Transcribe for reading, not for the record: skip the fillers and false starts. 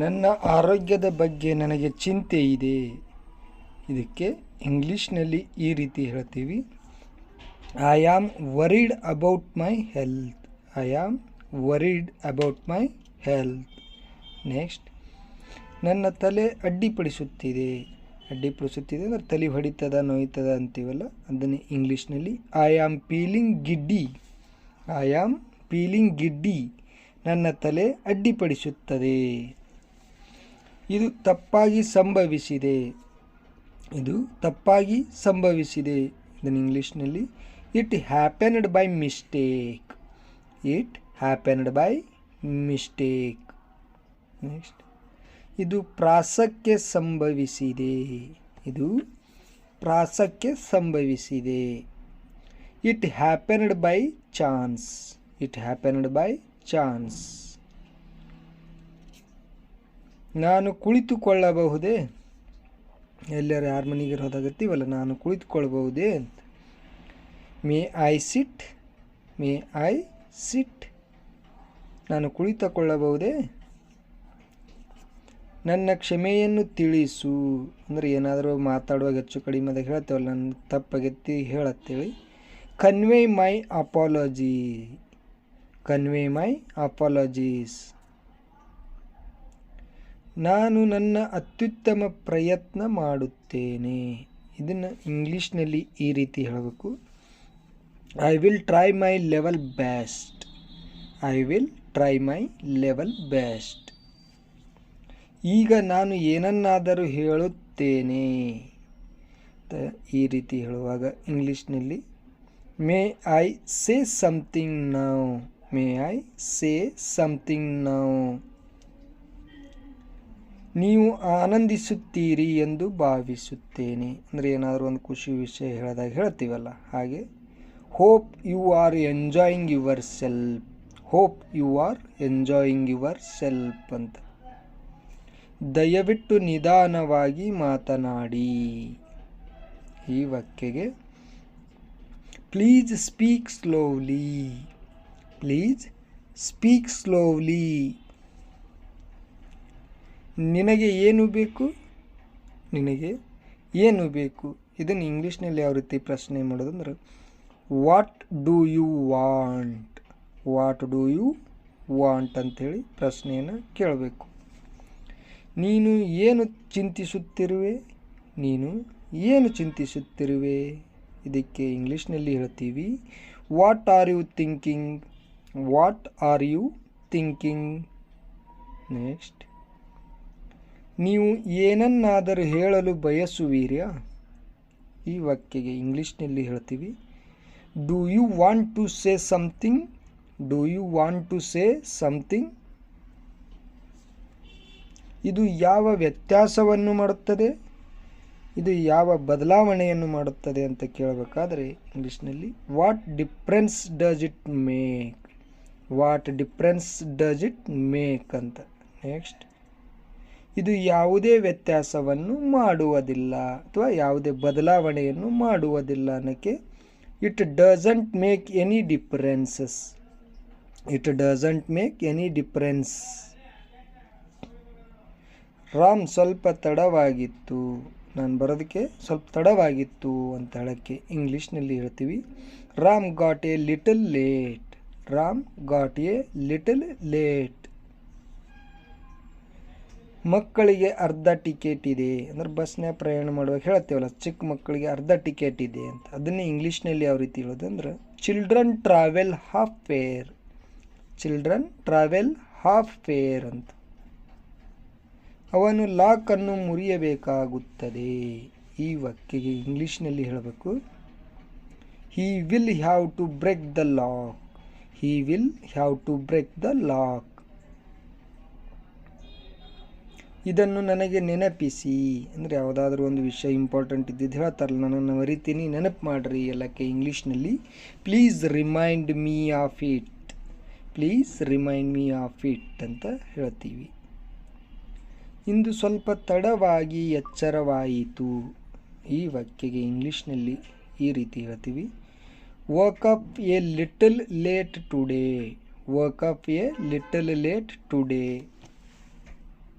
ನನ್ನ ಆರೋಗ್ಯದ ಬಗ್ಗೆ ನನಗೆ ಚಿಂತೆ ಇದೆ. ಇದಕ್ಕೆ ಇಂಗ್ಲೀಷ್ನಲ್ಲಿ ಈ ರೀತಿ ಹೇಳ್ತೀವಿ, I am worried about my health. I am worried about my health. Next, ನನ್ನ ತಲೆ ಅಡ್ಡಿಪಡಿಸುತ್ತಿದೆ. ಅಡ್ಡಿಪಡಿಸುತ್ತಿದೆ ಅಂದರೆ ತಲೆ ಹೊಡಿತದ, ನೋಯ್ತದ ಅಂತೀವಲ್ಲ, ಅದನ್ನು ಇಂಗ್ಲೀಷ್ನಲ್ಲಿ I am feeling giddy. I am feeling giddy. ನನ್ನ ತಲೆ ಅಡ್ಡಿಪಡಿಸುತ್ತದೆ. ಇದು ತಪ್ಪಾಗಿ ಸಂಭವಿಸಿದೆ. ಇದು ತಪ್ಪಾಗಿ ಸಂಭವಿಸಿದೆ. ಇದನ್ನು ಇಂಗ್ಲೀಷ್ನಲ್ಲಿ it happened by mistake. It happened by mistake. Next, ಇದು ಪ್ರಾಸಕ್ಕೆ ಸಂಭವಿಸಿದೆ. ಇದು ಪ್ರಾಸಕ್ಕೆ ಸಂಭವಿಸಿದೆ. It happened by chance. It happened by chance. ನಾನು ಕುಳಿತುಕೊಳ್ಳಬಹುದೇ? ಎಲ್ಲರೂ ಯಾರ ಮನೆಗೆ ಹೋದಾಗತ್ತೀವಲ್ಲ, ನಾನು ಕುಳಿತುಕೊಳ್ಳಬಹುದೇ ಅಂತ. May I sit. May I sit. ನಾನು ಕುಳಿತುಕೊಳ್ಳಬಹುದೇ? ನನ್ನ ಕ್ಷಮೆಯನ್ನು ತಿಳಿಸು. ಅಂದರೆ ಏನಾದರೂ ಮಾತಾಡುವಾಗ ಹೆಚ್ಚು ಕಡಿಮೆ ಅದಾಗ ಹೇಳ್ತೇವಲ್ಲ, ನನ್ನ ತಪ್ಪಾಗೈತಿ ಹೇಳತ್ತೇಳಿ. ಕನ್ವೆ ಮೈ ಅಪಾಲಜಿ. ಕನ್ವೆ ಮೈ ಅಪಾಲಜೀಸ್. ನಾನು ನನ್ನ ಅತ್ಯುತ್ತಮ ಪ್ರಯತ್ನ ಮಾಡುತ್ತೇನೆ. ಇದನ್ನು ಇಂಗ್ಲೀಷ್ನಲ್ಲಿ ಈ ರೀತಿ ಹೇಳಬೇಕು, I will try my level best. I will try my level best. ಈಗ ನಾನು ಏನನ್ನಾದರೂ ಹೇಳುತ್ತೇನೆ. ಈ ರೀತಿ ಹೇಳುವಾಗ ಇಂಗ್ಲೀಷ್ನಲ್ಲಿ may I say something now. May I say something now. ನೀವು ಆನಂದಿಸುತ್ತೀರಿ ಎಂದು ಭಾವಿಸುತ್ತೇನೆ. ಅಂದರೆ ಏನಾದರೂ ಒಂದು ಖುಷಿ ವಿಷಯ ಹೇಳಿದಾಗ ಹೇಳ್ತೀವಲ್ಲ, ಹಾಗೆ hope you are enjoying yourself. Hope you are enjoying yourself ಅಂತ. ದಯವಿಟ್ಟು ನಿಧಾನವಾಗಿ ಮಾತನಾಡಿ. ಈ ವಾಕ್ಯಗೆ please speak slowly. Please speak slowly. ನಿನಗೆ ಏನು ಬೇಕು? ನಿನಗೆ ಏನು ಬೇಕು? ಇದನ್ನು ಇಂಗ್ಲೀಷ್ನಲ್ಲಿ ಯಾವ ರೀತಿ ಪ್ರಶ್ನೆ ಮಾಡೋದು ಅಂದ್ರೆ, what do you want. What do you want ಅಂಥೇಳಿ ಪ್ರಶ್ನೆಯನ್ನು ಕೇಳಬೇಕು. ನೀನು ಏನು ಚಿಂತಿಸುತ್ತಿರುವೆ? ನೀನು ಏನು ಚಿಂತಿಸುತ್ತಿರುವೆ? ಇದಕ್ಕೆ ಇಂಗ್ಲೀಷ್ನಲ್ಲಿ ಹೇಳ್ತೀವಿ, what are you thinking. What are you thinking. Next, ನೀವು ಏನನ್ನಾದರೂ ಹೇಳಲು ಬಯಸುವಿರಾ? ಈ ವಾಕ್ಯಗೆ ಇಂಗ್ಲೀಷ್ನಲ್ಲಿ ಹೇಳ್ತೀವಿ, do you want to say something. Do you want to say something. ಇದು ಯಾವ ವ್ಯತ್ಯಾಸವನ್ನು ಮಾಡುತ್ತದೆ? ಇದು ಯಾವ ಬದಲಾವಣೆಯನ್ನು ಮಾಡುತ್ತದೆ ಅಂತ ಕೇಳಬೇಕಾದ್ರೆ ಇಂಗ್ಲೀಷ್ನಲ್ಲಿ what difference does it make. What difference does it make ಅಂತ. ನೆಕ್ಸ್ಟ್, ಇದು ಯಾವುದೇ ವ್ಯತ್ಯಾಸವನ್ನು ಮಾಡುವುದಿಲ್ಲ ಅಥವಾ ಯಾವುದೇ ಬದಲಾವಣೆಯನ್ನು ಮಾಡುವುದಿಲ್ಲ ಅನ್ನೋಕ್ಕೆ it doesn't make any differences. It doesn't make any difference. Ram ಸ್ವಲ್ಪ ತಡವಾಗಿತ್ತು. ನಾನು ಬರೋದಕ್ಕೆ ಸ್ವಲ್ಪ ತಡವಾಗಿತ್ತು ಅಂತ ಹೇಳೋಕ್ಕೆ ಇಂಗ್ಲೀಷ್ನಲ್ಲಿ ಹೇಳ್ತೀವಿ, Ram got A little late. Ram got A little late. ಮಕ್ಕಳಿಗೆ ಅರ್ಧ ಟಿಕೆಟ್ ಇದೆ. ಅಂದರೆ ಬಸ್ನಾಗ ಪ್ರಯಾಣ ಮಾಡುವಾಗ ಹೇಳ್ತೇವಲ್ಲ, ಚಿಕ್ಕ ಮಕ್ಕಳಿಗೆ ಅರ್ಧ ಟಿಕೆಟ್ ಇದೆ ಅಂತ. ಅದನ್ನೇ ಇಂಗ್ಲೀಷ್ನಲ್ಲಿ ಯಾವ ರೀತಿ ಹೇಳೋದು ಅಂದ್ರೆ, children travel half fare. Children travel half fare ಅಂತ. ಅವನು ಲಾಕನ್ನು ಮುರಿಯಬೇಕಾಗುತ್ತದೆ. ಈ ವಾಕ್ಯಗೆ ಇಂಗ್ಲೀಷ್ನಲ್ಲಿ ಹೇಳಬೇಕು, he will have to break the lock. He will have to break the lock. ಇದನ್ನು ನನಗೆ ನೆನಪಿಸಿ. ಅಂದರೆ ಯಾವುದಾದ್ರೂ ಒಂದು ವಿಷಯ ಇಂಪಾರ್ಟೆಂಟ್ ಇದ್ದಿದ್ದು ಹೇಳ್ತಾರಲ್ಲ, ನಾನು ಮರಿತೀನಿ, ನೆನಪು ಮಾಡಿರಿ ಎಲ್ಲಕ್ಕೆ ಇಂಗ್ಲೀಷ್ನಲ್ಲಿ please remind me of it. Please remind me of it ಅಂತ ಹೇಳ್ತೀವಿ. ಇಂದು ಸ್ವಲ್ಪ ತಡವಾಗಿ ಎಚ್ಚರವಾಯಿತು. ಈ ವಾಕ್ಯಗೆ ಇಂಗ್ಲೀಷ್ನಲ್ಲಿ ಈ ರೀತಿ ಹೇಳ್ತೀವಿ, woke up a little late today. Woke up a little late today.